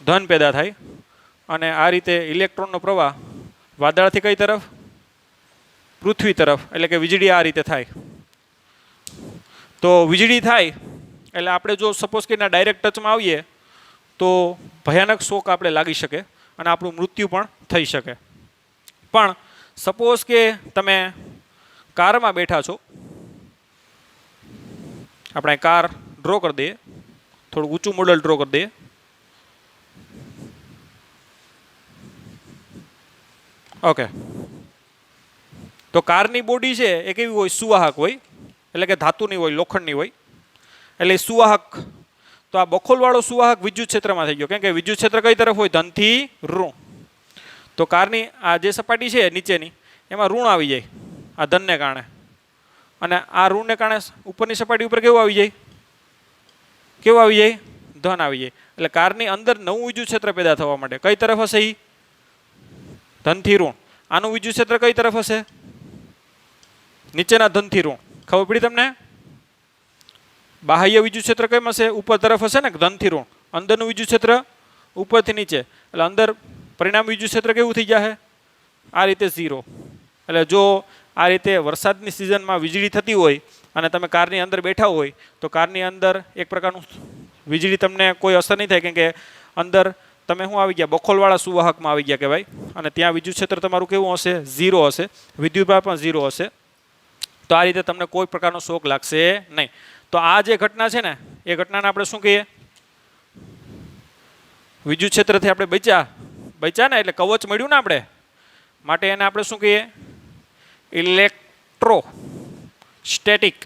ધન પેદા થાય. અને આ રીતે ઇલેક્ટ્રોનનો પ્રવાહ વાદળથી કઈ તરફ? પૃથ્વી તરફ. એટલે કે વીજળી આ રીતે થાય. તો વીજળી થાય એટલે આપણે જો સપોઝ કે એના ડાયરેક્ટ ટચમાં આવીએ તો ભયાનક શોક આપણે લાગી શકે અને આપણું મૃત્યુ પણ થઈ શકે. પણ સપોઝ કે તમે કારમાં બેઠા છો, આપણે કાર ડ્રો કરી દઈએ, થોડું ઊંચું મોડલ ડ્રો કરી દઈએ. ઓકે, તો કારની બોડી છે એ કેવી હોય? સુવાહક હોય. એટલે કે ધાતુની હોય, લોખંડની હોય. એટલે સુવાહક. તો આ બખોલવાળો સુવાહક વિદ્યુત ક્ષેત્રમાં થઈ ગયો. કેમ કે વિદ્યુત ક્ષેત્ર કઈ તરફ હોય? ધનથી ઋણ. તો કારની આ જે સપાટી છે નીચેની એમાં ઋણ આવી જાય આ ધનને કારણે, અને આ ઋણને કારણે ઉપરની સપાટી ઉપર કેવું આવી જાય? કેવું આવી જાય? ધન આવી જાય. એટલે કારની અંદર નવું વિદ્યુત ક્ષેત્ર પેદા થવા માટે કઈ તરફ હશે? એ ધનથી ઋણ. આનું વિદ્યુત ક્ષેત્ર કઈ તરફ હશે? નીચેના ધનથી ઋણ. ખબર પડી તમને? બાહ્ય વિદ્યુત ક્ષેત્ર કેમ હશે? ઉપર તરફ હશે ને, ધનથી ઋણ. અંદરનું વિદ્યુત ક્ષેત્ર ઉપરથી નીચે. એટલે અંદર પરિણામ વિદ્યુત ક્ષેત્ર કેવું થઈ જશે? આ રીતે 0. એટલે જો આ રીતે વરસાદની સિઝનમાં વીજળી થતી હોય અને તમે કારની અંદર બેઠા હોય તો કારની અંદર એક પ્રકારનું વીજળી તમને કોઈ અસર નહીં થાય, કેમ કે અંદર તમે શું આવી ગયા? બખોલવાળા સુવાહકમાં આવી ગયા કહેવાય. અને ત્યાં વિદ્યુત ક્ષેત્ર તમારું કેવું હશે? 0 હશે. વિદ્યુતભાર પણ 0 હશે. તો આ રીતે તમને કોઈ પ્રકારનો શોક લાગશે નહીં. તો આ જે ઘટના છે ને એ ઘટનાને આપણે શું કહીએ? વિદ્યુત ક્ષેત્રથી આપણે બચ્યા ને, એટલે કવચ મળ્યું ને આપણે માટે, એને આપણે શું કહીએ? Electrostatic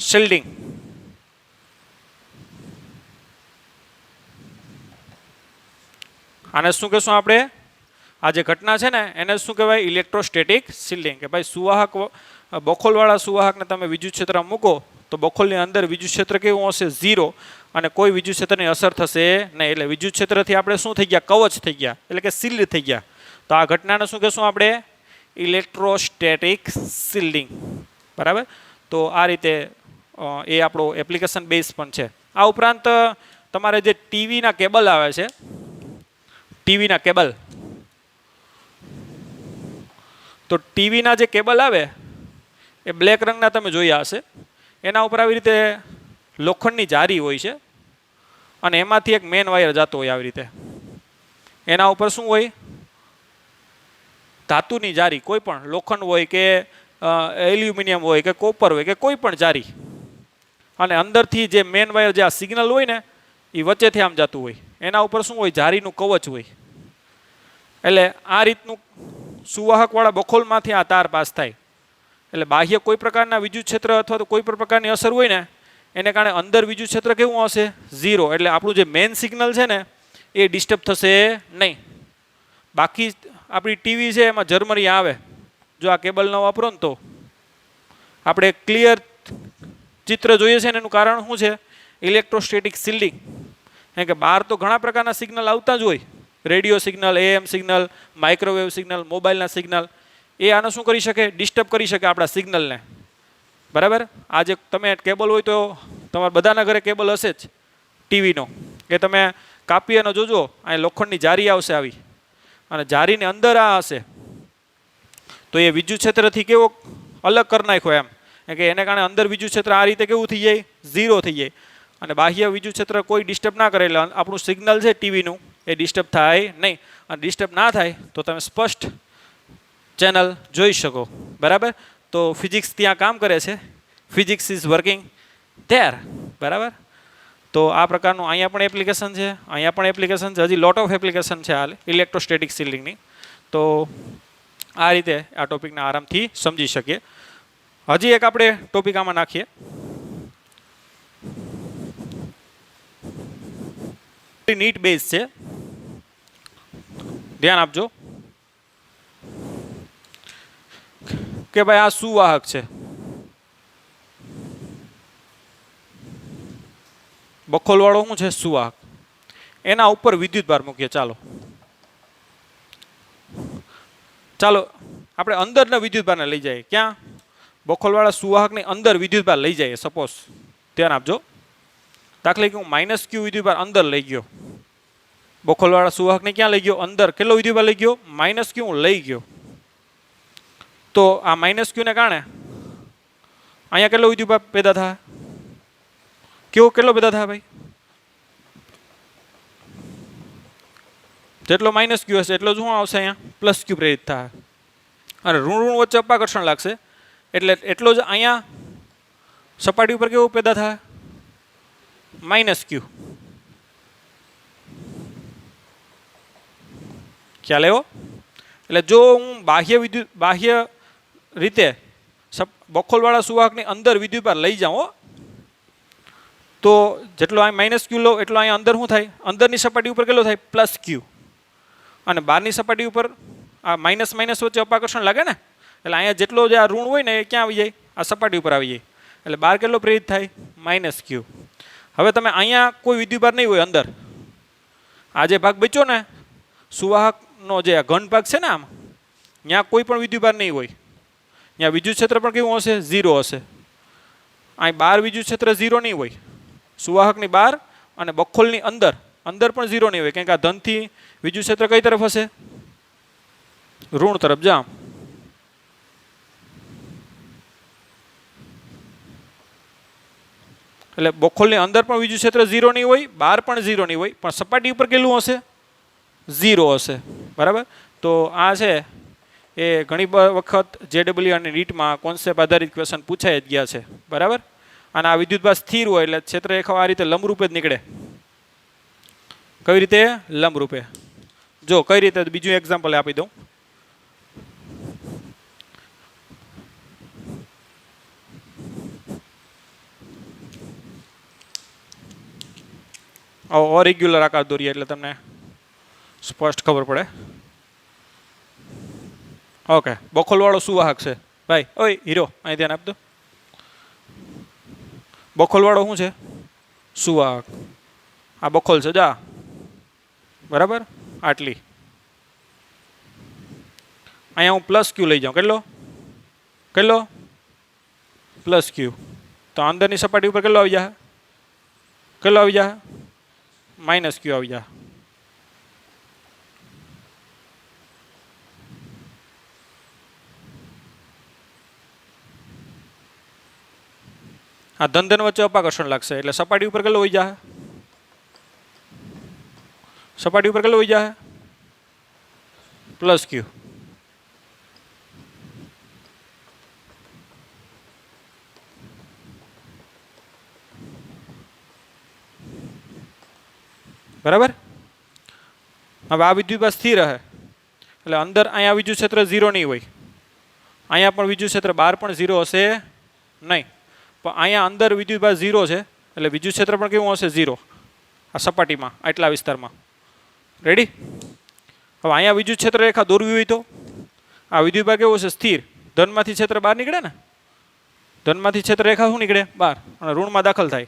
shielding. આને શું કહેશું આપણે? આ જે ઘટના છે ને એને શું કહેવાય? Electrostatic shielding. કે ભાઈ સુવાહક બખોલવાળા સુવાહકને તમે વિદ્યુત ક્ષેત્રમાં મૂકો તો બખોલની અંદર વિદ્યુત ક્ષેત્ર કેવું હશે? 0, અને કોઈ વિદ્યુત ક્ષેત્રની અસર થશે નહીં. એટલે વિદ્યુત ક્ષેત્રથી આપણે શું થઈ ગયા? કવચ થઈ ગયા, એટલે કે શિલ્ડ થઈ ગયા. તો આ ઘટનાને શું કહેશું આપણે? Electrostatic shielding. બરાબર. તો આ રીતે એ આપણો એપ્લિકેશન બેઝ પણ છે. આ ઉપરાંત તમારે જે ટીવીના કેબલ આવે છે, ટીવીના કેબલ, તો ટીવીના જે કેબલ આવે એ બ્લેક રંગના તમે જોયા હશે. એના ઉપર આવી રીતે લોખંડની જારી હોય છે અને એમાંથી એક મેન વાયર જતો હોય આવી રીતે. એના ઉપર શું હોય? ધાતુની જારી, કોઈ પણ લોખંડ હોય કે એલ્યુમિનિયમ હોય કે કોપર હોય કે કોઈ પણ જારી, અને અંદરથી જે મેન વાયર, જે આ સિગ્નલ હોય ને એ વચ્ચેથી આમ જતું હોય. એના ઉપર શું હોય? જારીનું કવચ હોય. એટલે આ રીતનું સુવાહકવાળા બખોલમાંથી આ તાર પાસ થાય. એટલે બાહ્ય કોઈ પ્રકારના વિદ્યુત ક્ષેત્ર અથવા તો કોઈ પણ પ્રકારની અસર હોય ને એને કારણે અંદર વિદ્યુત ક્ષેત્ર કેવું હશે? 0. એટલે આપણું જે મેન સિગ્નલ છે ને એ ડિસ્ટર્બ થશે નહીં. બાકી આપણી ટીવી છે એમાં ઝરમરી આવે, જો આ કેબલ ન વાપરો ને તો. આપણે ક્લિયર ચિત્ર જોઈએ છે ને એનું કારણ શું છે? Electrostatic shielding. કારણ કે બહાર તો ઘણા પ્રકારના સિગ્નલ આવતા જ હોય, radio signal, AM signal, microwave signal, મોબાઈલના સિગ્નલ. એ આને શું કરી શકે? ડિસ્ટર્બ કરી શકે આપણા સિગ્નલને. બરાબર. આજે તમે કેબલ હોય તો તમારા બધાના ઘરે કેબલ હશે જ ટીવીનો, કે તમે કાપી અને જોજો અહીં લોખંડની જારી આવશે આવી, અને જારીની અંદર આ હશે. તો એ વિદ્યુત ક્ષેત્રથી કેવો અલગ કરી નાખ્યો એમ, કે એને કારણે અંદર વિદ્યુત ક્ષેત્ર આ રીતે કેવું થઈ જાય? 0 થઈ જાય. અને બાહ્ય વિદ્યુત ક્ષેત્ર કોઈ ડિસ્ટર્બ ના કરે એટલે આપણું સિગ્નલ છે ટીવીનું એ ડિસ્ટર્બ થાય નહીં. અને ડિસ્ટર્બ ના થાય તો તમે સ્પષ્ટ ચેનલ જોઈ શકો. બરાબર. તો ફિઝિક્સ ત્યાં કામ કરે છે. Physics is working there. બરાબર. તો આ પ્રકારનું અહીંયા પણ એપ્લિકેશન છે, અહીંયા પણ એપ્લિકેશન છે, હજી લોટ ઓફ એપ્લિકેશન છે હાલ ઇલેક્ટ્રોસ્ટેટિક શિલ્ડિંગની. તો આ રીતે આ ટોપિકને આરામથી સમજી શકીએ. હજી એક આપણે ટોપિક આમાં નાખીએ. નીટ બેઝ છે, ધ્યાન આપજો કે ભાઈ આ સુવાહક છે, બખોલવાળો શું છે? સુવાહક. એના ઉપર વિદ્યુત ભાર મૂકીએ. ચાલો આપણે અંદરના વિદ્યુત ભારને લઈ જઈએ. ક્યાં? બખોલવાળા સુવાહકની અંદર વિદ્યુત ભાર લઈ જઈએ. સપોઝ ધ્યાન આપજો, દાખલા કે હું -Q વિદ્યુત ભાર અંદર લઈ ગયો, બખોલવાળા સુવાહકને ક્યાં લઈ ગયો? અંદર. કેટલો વિદ્યુત ભાર લઈ ગયો? -Q હું લઈ ગયો. તો આ -Q ને કારણે અહીંયા કેટલો વિદ્યુત ભાર પેદા થાય? કેટલો પેદા થાય ભાઈ? જેટલો -Q હશે એટલો શું આવશે? અહીંયા +Q પ્રેરિત થાય. અને ઋણ વચ્ચે અપાકર્ષણ લાગશે એટલે એટલો જ અહીંયા સપાટી ઉપર કેવું પેદા થાય? -Q. ખ્યાલ આવ્યો? એટલે જો હું બાહ્ય રીતે બખોલવાળા સુવાહકની અંદર વિદ્યુત ભાર લઈ જાઉં તો જેટલો અહીં -Q લો એટલો અહીંયા અંદર શું થાય? અંદરની સપાટી ઉપર કેટલો થાય? +Q. અને બહારની સપાટી ઉપર આ માઇનસ વચ્ચે અપાકર્ષણ લાગે ને, એટલે અહીંયા જેટલો જે આ ઋણ હોય ને એ ક્યાં આવી જાય? આ સપાટી ઉપર આવી જાય. એટલે બહાર કેટલો પ્રેરિત થાય? -Q. હવે તમે અહીંયા કોઈ વિદ્યુતભાર નહીં હોય અંદર, આ જે ભાગ બચ્યો ને સુવાહકનો જે ઘન ભાગ છે ને આમ, ત્યાં કોઈ પણ વિદ્યુતભાર નહીં હોય. ત્યાં વિદ્યુત ક્ષેત્ર પણ કેવું હશે? 0 હશે. અહીં બહાર વિદ્યુત ક્ષેત્ર 0 નહીં હોય, સુવાહકની બહાર અને બખોલની અંદર પણ 0 નહીં હોય. કારણ કે આ ધનથી વિદ્યુત ક્ષેત્ર કઈ તરફ હશે? ઋણ તરફ. જામ એટલે બખોલની અંદર પણ વિદ્યુત ક્ષેત્ર 0 નહીં હોય, બહાર પણ 0 નહીં હોય, પણ સપાટી ઉપર કેટલું હશે? 0 હશે. બરાબર. તો આ છે એ ઘણી વખત JEE અને નીટમાં કોન્સેપ્ટ આધારિત ક્વેશ્ચન પૂછાઈ જ ગયા છે. બરાબર. અને આ વિદ્યુતભાર સ્થિર હોય એટલે ક્ષેત્રરેખા આ રીતે લંબરૂપે જ નીકળે. કઈ રીતે? લંબરૂપે. જો કઈ રીતે, બીજું એક્ઝામ્પલ આપી દઉં. ઓરેગ્યુલર આકાર દોરીએ એટલે તમને સ્પષ્ટ ખબર પડે. ઓકે, બખોલવાળો સુવાહક છે ભાઈ. ઓય હીરો, અહીં ધ્યાન આપજો. બખોલવાળો શું છે? સુવાહક. આ બખોલ છે જા, બરાબર, આટલી. અહીંયા હું પ્લસ ક્યુ લઈ જાઉં. કેટલો પ્લસ ક્યુ. તો અંદરની સપાટી ઉપર કેટલો આવી જાય? માઇનસ ક્યુ આવી જાય. આ ધન વચ્ચે અપાકર્ષણ લાગશે એટલે સપાટી ઉપર કેટલો વહી જાય? પ્લસ ક્યુ. બરાબર. હવે આ વિદ્યુતભાર સ્થિર રહે એટલે અંદર અહીંયા વિદ્યુત ક્ષેત્ર 0 નહીં હોય. અહીંયા પણ વિદ્યુત ક્ષેત્ર બહાર પણ 0 હશે નહીં. પણ અહીંયા અંદર વિદ્યુતભાર 0 છે એટલે વિદ્યુત ક્ષેત્ર પણ કેવું હશે? 0. આ સપાટીમાં આટલા વિસ્તારમાં. રેડી? હવે અહીંયા વિદ્યુત ક્ષેત્ર રેખા દોરવી હોય તો આ વિદ્યુતભાર કેવો છે? સ્થિર. ધનમાંથી ક્ષેત્ર બહાર નીકળે ને, ધનમાંથી ક્ષેત્ર રેખા શું નીકળે? બહાર, અને ઋણમાં દાખલ થાય.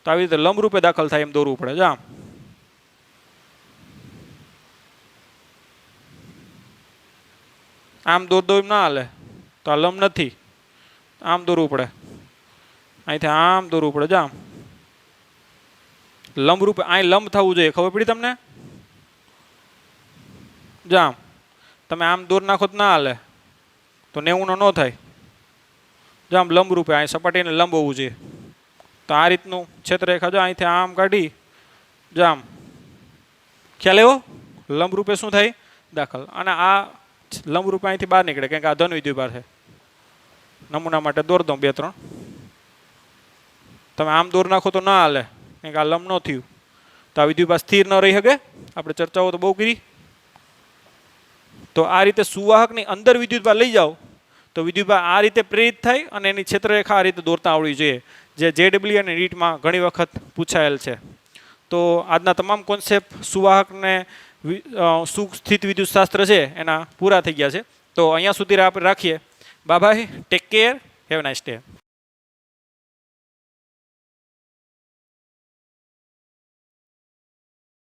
તો આવી રીતે લંબ રૂપે દાખલ થાય એમ દોરવું પડે. જા આમ દોર એમ ના હાલે, તો આ લંબ નથી, આમ દોરવું પડે. અહીંથી આમ દોરવું પડે. જામ લંબ રૂપે અહીં લંબ થવું જોઈએ. ખબર પડી તમને? જામ તમે આમ દોર નાખો તો ના હાલે, તો 90 નો ન થાય. જામ લંબ રૂપે અહીં સપાટીને લંબ હોવું જોઈએ. તો આ રીતનું ક્ષેત્રરેખા જો અહીંથી આમ કાઢી જામ, ખ્યાલ આવ્યો? લંબ રૂપે શું થાય? દાખલ. અને આ લંબ રૂપે અહીંથી બહાર નીકળે, કારણ કે આ ધન વિદ્યુતભાર છે. નમૂના માટે દોર દઉં 2-3. તમે આમ દોર નાખો તો ના હાલે, કારણ કે આ લંબ ન થયું. તો આ વિદ્યુતભાર સ્થિર ન રહી શકે. આપણે ચર્ચાઓ તો બહુ કરી. તો આ રીતે સુવાહકની અંદર વિદ્યુતભાર લઈ જાઓ તો વિદ્યુતભાર આ રીતે પ્રેરિત થાય અને એની ક્ષેત્રરેખા આ રીતે દોરતા આવડવી જોઈએ, જે JEE અને NEETમાં ઘણી વખત પૂછાયેલ છે. તો આજના તમામ કોન્સેપ્ટ સુવાહકને સુસ્થિત વિદ્યુતશાસ્ત્ર છે એના પૂરા થઈ ગયા છે. તો અહીંયા સુધી આપણે રાખીએ. Bye bye, take care, have nice day.